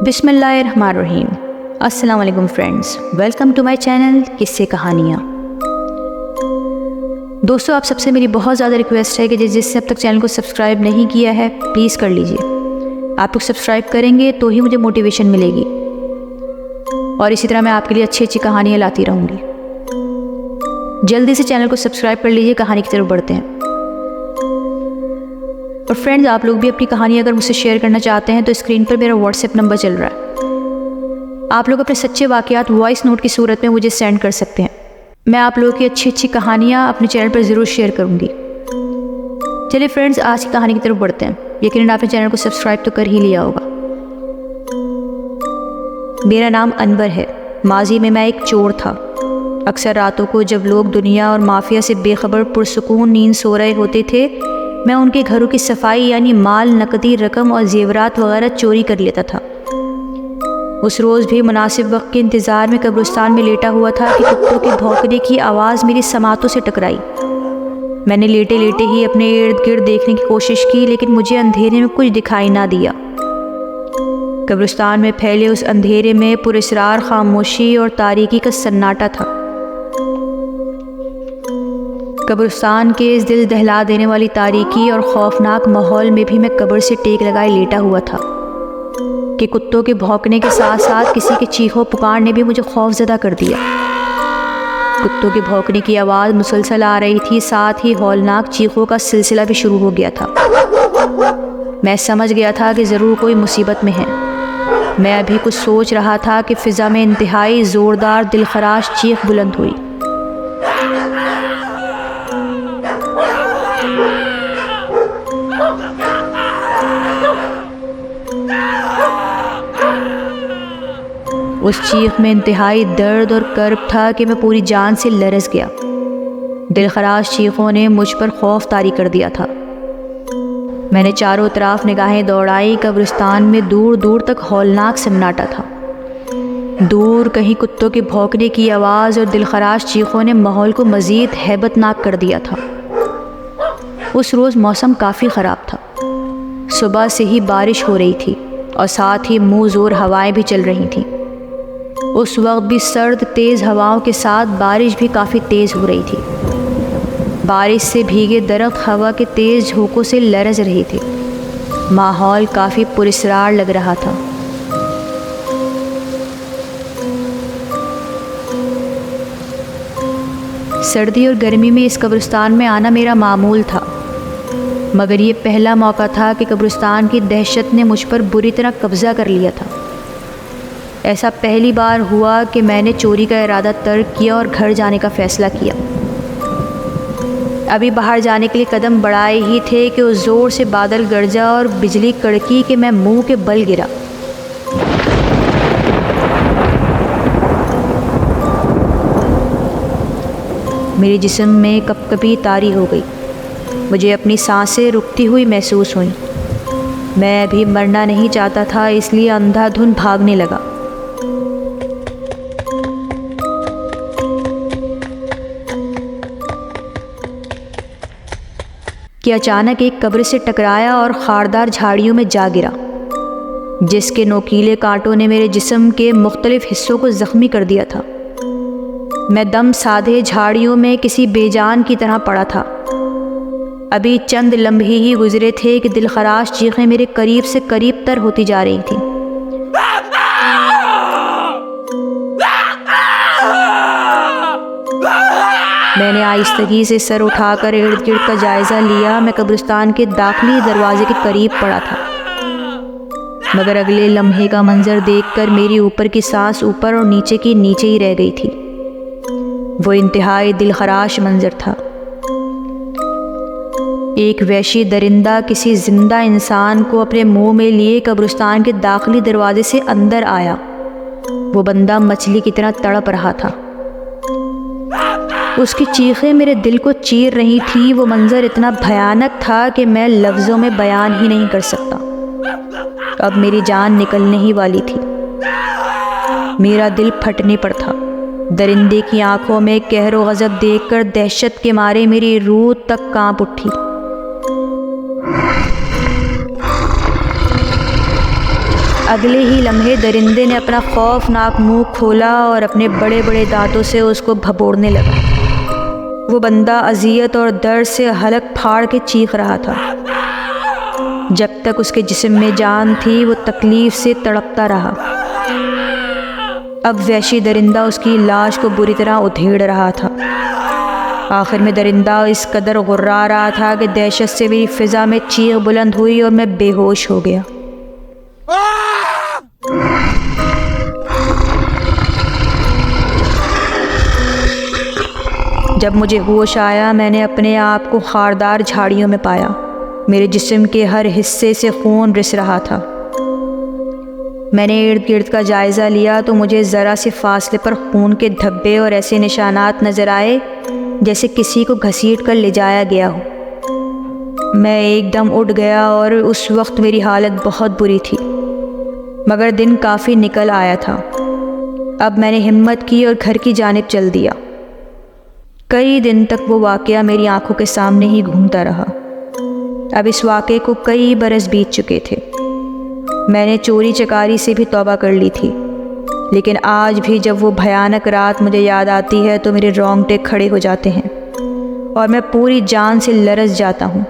بسم اللہ الرحمن الرحیم۔ السلام علیکم friends, welcome to my channel قصے کہانیاں۔ دوستو، آپ سب سے میری بہت زیادہ ریکویسٹ ہے کہ جس نے اب تک چینل کو سبسکرائب نہیں کیا ہے پلیز کر لیجئے۔ آپ لوگ سبسکرائب کریں گے تو ہی مجھے موٹیویشن ملے گی، اور اسی طرح میں آپ کے لیے اچھی اچھی کہانیاں لاتی رہوں گی۔ جلدی سے چینل کو سبسکرائب کر لیجئے، کہانی کی طرف بڑھتے ہیں۔ اور فرینڈز، آپ لوگ بھی اپنی کہانی اگر مجھ سے شیئر کرنا چاہتے ہیں تو اسکرین پر میرا واٹس ایپ نمبر چل رہا ہے، آپ لوگ اپنے سچے واقعات وائس نوٹ کی صورت میں مجھے سینڈ کر سکتے ہیں۔ میں آپ لوگوں کی اچھی اچھی کہانیاں اپنے چینل پر ضرور شیئر کروں گی۔ چلیے فرینڈز، آج کی کہانی کی طرف بڑھتے ہیں۔ یقیناً آپ نے چینل کو سبسکرائب تو کر ہی لیا ہوگا۔ میرا نام انور ہے۔ ماضی میں ایک چور تھا۔ اکثر راتوں کو جب لوگ دنیا اور مافیا سے بے خبر پرسکون نیند سو رہے ہوتے تھے، میں ان کے گھروں کی صفائی یعنی مال، نقدی رقم اور زیورات وغیرہ چوری کر لیتا تھا۔ اس روز بھی مناسب وقت کے انتظار میں قبرستان میں لیٹا ہوا تھا کہ کتوں کے بھونکنے کی آواز میری سماعتوں سے ٹکرائی۔ میں نے لیٹے لیٹے ہی اپنے ارد گرد دیکھنے کی کوشش کی، لیکن مجھے اندھیرے میں کچھ دکھائی نہ دیا۔ قبرستان میں پھیلے اس اندھیرے میں پراسرار خاموشی اور تاریکی کا سناٹا تھا۔ قبرستان کے اس دل دہلا دینے والی تاریکی اور خوفناک ماحول میں بھی میں قبر سے ٹیک لگائے لیٹا ہوا تھا کہ کتوں کے بھونکنے کے ساتھ ساتھ کسی کے چیخو پکار نے بھی مجھے خوف زدہ کر دیا۔ کتوں کے بھونکنے کی آواز مسلسل آ رہی تھی، ساتھ ہی ہولناک چیخوں کا سلسلہ بھی شروع ہو گیا تھا۔ میں سمجھ گیا تھا کہ ضرور کوئی مصیبت میں ہے۔ میں ابھی کچھ سوچ رہا تھا کہ فضا میں انتہائی زوردار دلخراش چیخ بلند ہوئی۔ اس چیخ میں انتہائی درد اور کرب تھا کہ میں پوری جان سے لرز گیا۔ دلخراش چیخوں نے مجھ پر خوف طاری کر دیا تھا۔ میں نے چاروں طرف نگاہیں دوڑائیں۔ قبرستان میں دور دور تک ہولناک سناٹا تھا۔ دور کہیں کتوں کے بھونکنے کی آواز اور دلخراش چیخوں نے ماحول کو مزید ہیبت ناک کر دیا تھا۔ اس روز موسم کافی خراب تھا۔ صبح سے ہی بارش ہو رہی تھی اور ساتھ ہی منہ زور ہوائیں بھی چل رہی تھیں۔ اس وقت بھی سرد تیز ہواؤں کے ساتھ بارش بھی کافی تیز ہو رہی تھی۔ بارش سے بھیگے درخت ہوا کے تیز جھونکوں سے لرز رہے تھے۔ ماحول کافی پراسرار لگ رہا تھا۔ سردی اور گرمی میں اس قبرستان میں آنا میرا معمول تھا، مگر یہ پہلا موقع تھا کہ قبرستان کی دہشت نے مجھ پر بری طرح قبضہ کر لیا تھا۔ ایسا پہلی بار ہوا کہ میں نے چوری کا ارادہ ترک کیا اور گھر جانے کا فیصلہ کیا۔ ابھی باہر جانے کے لیے قدم بڑھائے ہی تھے کہ اس زور سے بادل گرجا اور بجلی کڑکی کہ میں منہ کے بل گرا۔ میرے جسم میں کپکپی طاری ہو گئی۔ مجھے اپنی سانسیں رکتی ہوئی محسوس ہوئیں۔ میں ابھی مرنا نہیں چاہتا تھا، اس لیے اندھا دھند بھاگنے لگا۔ کہ اچانک ایک قبر سے ٹکرایا اور خاردار جھاڑیوں میں جا گرا، جس کے نوکیلے کانٹوں نے میرے جسم کے مختلف حصوں کو زخمی کر دیا تھا۔ میں دم سادھے جھاڑیوں میں کسی بے جان کی طرح پڑا تھا۔ ابھی چند لمحے ہی گزرے تھے کہ دلخراش چیخیں میرے قریب سے قریب تر ہوتی جا رہی تھیں۔ میں نے آہستگی سے سر اٹھا کر ارد گرد کا جائزہ لیا۔ میں قبرستان کے داخلی دروازے کے قریب پڑا تھا، مگر اگلے لمحے کا منظر دیکھ کر میری اوپر کی سانس اوپر اور نیچے کی نیچے ہی رہ گئی تھی۔ وہ انتہائی دلخراش منظر تھا۔ ایک وحشی درندہ کسی زندہ انسان کو اپنے منہ میں لیے قبرستان کے داخلی دروازے سے اندر آیا۔ وہ بندہ مچھلی کی طرح تڑپ رہا تھا۔ اس کی چیخیں میرے دل کو چیر رہی تھیں۔ وہ منظر اتنا بھیانک تھا کہ میں لفظوں میں بیان ہی نہیں کر سکتا۔ اب میری جان نکلنے ہی والی تھی۔ میرا دل پھٹنے پر تھا۔ درندے کی آنکھوں میں قہر و غضب دیکھ کر دہشت کے مارے میری روح تک کانپ اٹھی۔ اگلے ہی لمحے درندے نے اپنا خوفناک منہ کھولا اور اپنے بڑے بڑے دانتوں سے اس کو بھپوڑنے لگا۔ وہ بندہ اذیت اور درد سے حلق پھاڑ کے چیخ رہا تھا۔ جب تک اس کے جسم میں جان تھی وہ تکلیف سے تڑپتا رہا۔ اب وحشی درندہ اس کی لاش کو بری طرح ادھیڑ رہا تھا۔ آخر میں درندہ اس قدر غرا رہا تھا کہ دہشت سے میری فضا میں چیخ بلند ہوئی اور میں بے ہوش ہو گیا۔ جب مجھے ہوش آیا میں نے اپنے آپ کو خاردار جھاڑیوں میں پایا۔ میرے جسم کے ہر حصے سے خون رس رہا تھا۔ میں نے ارد گرد کا جائزہ لیا تو مجھے ذرا سے فاصلے پر خون کے دھبے اور ایسے نشانات نظر آئے جیسے کسی کو گھسیٹ کر لے جایا گیا ہو۔ میں ایک دم اٹھ گیا اور اس وقت میری حالت بہت بری تھی، مگر دن کافی نکل آیا تھا۔ اب میں نے ہمت کی اور گھر کی جانب چل دیا۔ کئی دن تک وہ واقعہ میری آنکھوں کے سامنے ہی گھومتا رہا۔ اب اس واقعے کو کئی برس بیت چکے تھے۔ میں نے چوری چکاری سے بھی توبہ کر لی تھی، لیکن آج بھی جب وہ بھیانک رات مجھے یاد آتی ہے تو میرے رونگٹے کھڑے ہو جاتے ہیں اور میں پوری جان سے لرز جاتا ہوں۔